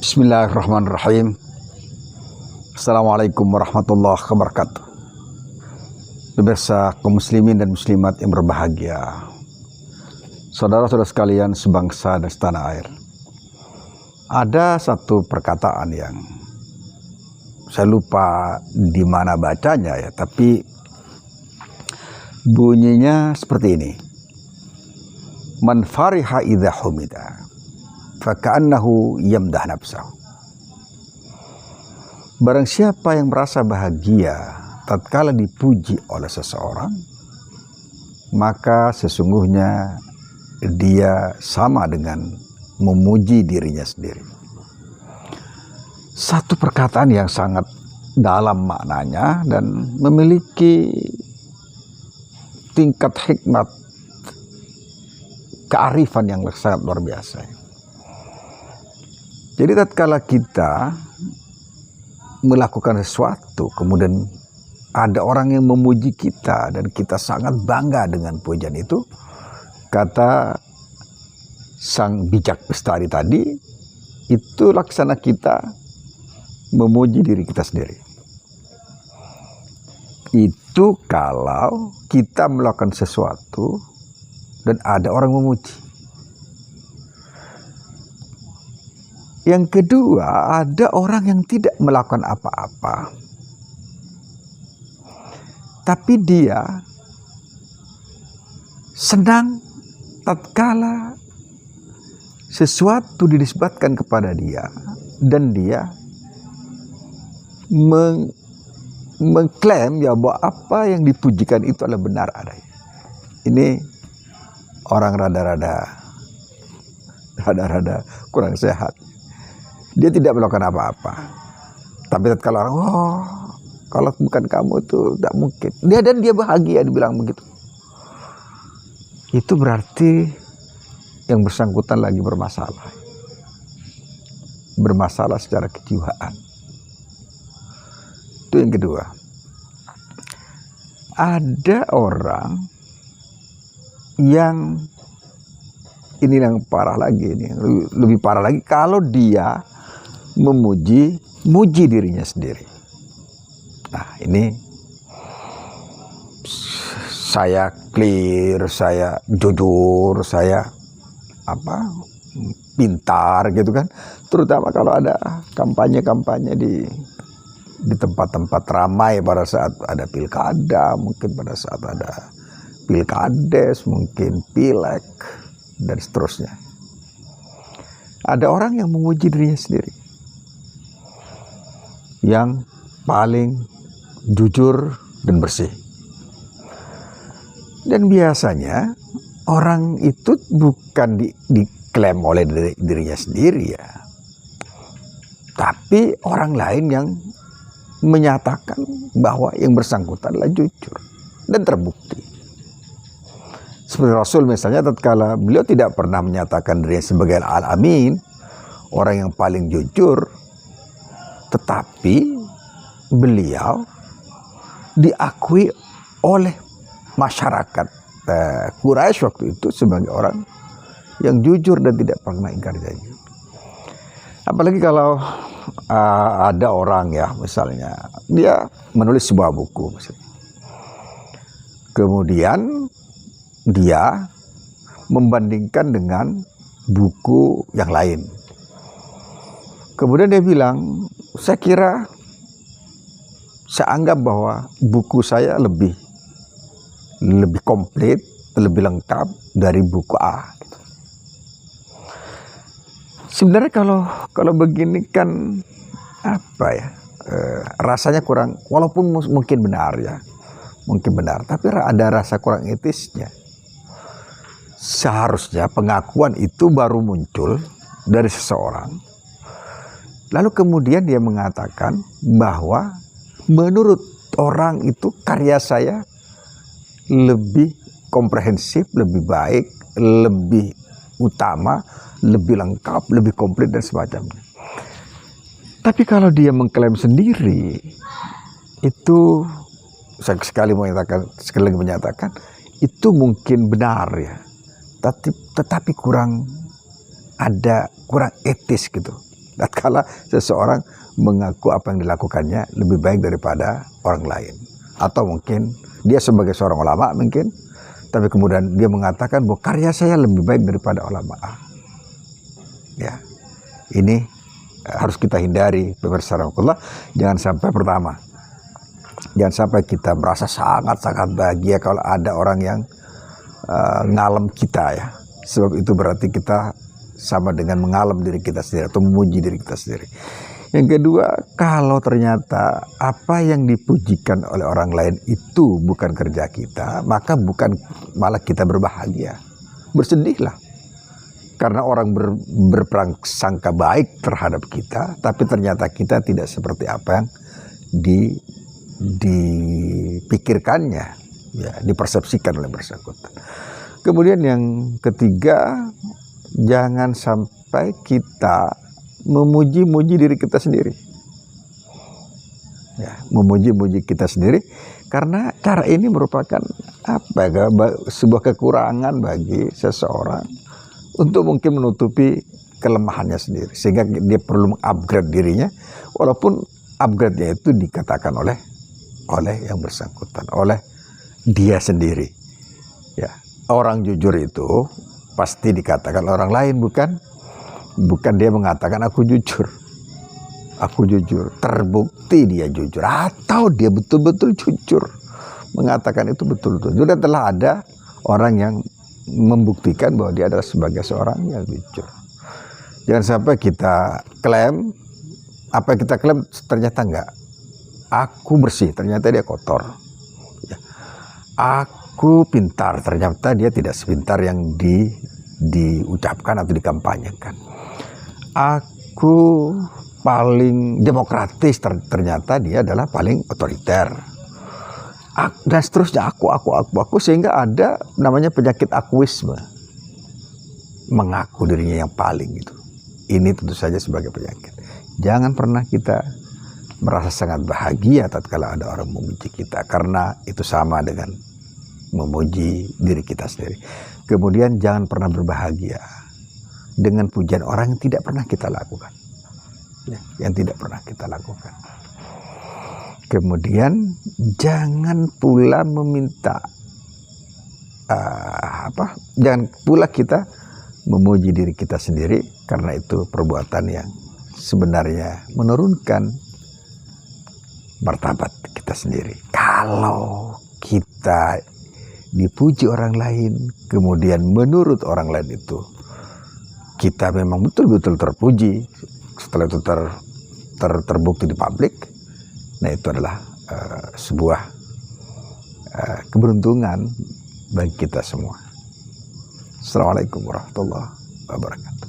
Bismillahirrahmanirrahim. Assalamualaikum warahmatullahi wabarakatuh. Pemirsa kaum muslimin dan muslimat yang berbahagia, saudara-saudara sekalian sebangsa dan setanah air. Ada satu perkataan yang saya lupa di mana bacanya ya, tapi bunyinya seperti ini. Man fariha idza humida faka'annahu yamdah nafsahu. Barang siapa yang merasa bahagia tatkala dipuji oleh seseorang, maka sesungguhnya dia sama dengan memuji dirinya sendiri. Satu perkataan yang sangat dalam maknanya dan memiliki tingkat hikmat kearifan yang sangat luar biasa. Jadi tatkala kita melakukan sesuatu, kemudian ada orang yang memuji kita dan kita sangat bangga dengan pujian itu, kata sang bijak bestari tadi, itu laksana kita memuji diri kita sendiri. Itu kalau kita melakukan sesuatu dan ada orang memuji. Yang kedua, ada orang yang tidak melakukan apa-apa, tapi dia senang tatkala sesuatu dinisbatkan kepada dia dan dia mengklaim ya bahwa apa yang dipujikan itu adalah benar adanya. Ini orang rada-rada kurang sehat. Dia tidak melakukan apa-apa, tapi kalau orang, kalau bukan kamu itu tidak mungkin. Dia bahagia dibilang begitu. Itu berarti yang bersangkutan lagi bermasalah secara kejiwaan. Itu yang kedua. Ada orang yang ini yang parah lagi, ini lebih parah lagi kalau dia muji dirinya sendiri. Nah, ini saya clear, saya jujur, saya pintar gitu kan. Terutama kalau ada kampanye-kampanye di tempat-tempat ramai pada saat ada pilkada, mungkin pada saat ada pilkades, mungkin pileg dan seterusnya. Ada orang yang memuji dirinya sendiri, yang paling jujur dan bersih. Dan biasanya orang itu bukan diklaim oleh dirinya sendiri ya, tapi orang lain yang menyatakan bahwa yang bersangkutan adalah jujur dan terbukti. Seperti Rasul misalnya, tatkala beliau tidak pernah menyatakan dirinya sebagai al-amin, orang yang paling jujur, tetapi beliau diakui oleh masyarakat Quraisy waktu itu sebagai orang yang jujur dan tidak pernah ingkar janji. Apalagi kalau ada orang ya, misalnya dia menulis sebuah buku misalnya. Kemudian dia membandingkan dengan buku yang lain. Kemudian dia bilang, saya anggap bahwa buku saya lebih komplit, lebih lengkap dari buku A. Sebenarnya kalau begini kan rasanya kurang, walaupun mungkin benar ya, tapi ada rasa kurang etisnya. Seharusnya pengakuan itu baru muncul dari seseorang, lalu kemudian dia mengatakan bahwa menurut orang itu karya saya lebih komprehensif, lebih baik, lebih utama, lebih lengkap, lebih komplit dan semacamnya. Tapi kalau dia mengklaim sendiri, itu saya sekali lagi menyatakan itu mungkin benar ya, tetapi kurang etis gitu. tatkala seseorang mengaku apa yang dilakukannya lebih baik daripada orang lain, atau mungkin dia sebagai seorang ulama mungkin, tapi kemudian dia mengatakan bahwa karya saya lebih baik daripada ulama A. Ya, ini harus kita hindari. Jangan sampai, pertama, jangan sampai kita merasa sangat-sangat bahagia kalau ada orang yang ngalem kita, ya. Sebab itu berarti kita sama dengan mengalem diri kita sendiri atau memuji diri kita sendiri. Yang kedua, kalau ternyata apa yang dipujikan oleh orang lain itu bukan kerja kita, maka bukan malah kita berbahagia, bersedihlah. Karena orang berprasangka baik terhadap kita, tapi ternyata kita tidak seperti apa yang dipikirkannya, ya, dipersepsikan oleh bersangkutan. Kemudian yang ketiga, jangan sampai kita memuji-muji diri kita sendiri, ya, memuji-muji kita sendiri, karena cara ini merupakan sebuah kekurangan bagi seseorang untuk mungkin menutupi kelemahannya sendiri, sehingga dia perlu mengupgrade dirinya, walaupun upgrade-nya itu dikatakan oleh yang bersangkutan, oleh dia sendiri, ya. Orang jujur itu pasti dikatakan orang lain, bukan dia mengatakan aku jujur, terbukti dia jujur, atau dia betul-betul jujur, mengatakan itu betul-betul. Sudah telah ada orang yang membuktikan bahwa dia adalah sebagai seorang yang jujur. Jangan sampai kita klaim, apa yang kita klaim ternyata enggak. Aku bersih, ternyata dia kotor. Ya. Aku pintar, ternyata dia tidak sepintar yang diucapkan atau dikampanyekan. Aku paling demokratis, ternyata dia adalah paling otoriter. Dan seterusnya, aku, sehingga ada namanya penyakit akuisme, mengaku dirinya yang paling itu. Ini tentu saja sebagai penyakit. Jangan pernah kita merasa sangat bahagia tatkala ada orang memuji kita, karena itu sama dengan memuji diri kita sendiri. Kemudian jangan pernah berbahagia dengan pujian orang yang tidak pernah kita lakukan, ya, yang tidak pernah kita lakukan. Kemudian jangan pula meminta jangan pula kita memuji diri kita sendiri, karena itu perbuatan yang sebenarnya menurunkan martabat kita sendiri. Kalau kita dipuji orang lain, kemudian menurut orang lain itu kita memang betul-betul terpuji, setelah itu terbukti di publik, nah itu adalah sebuah keberuntungan bagi kita semua. Assalamualaikum warahmatullahi wabarakatuh.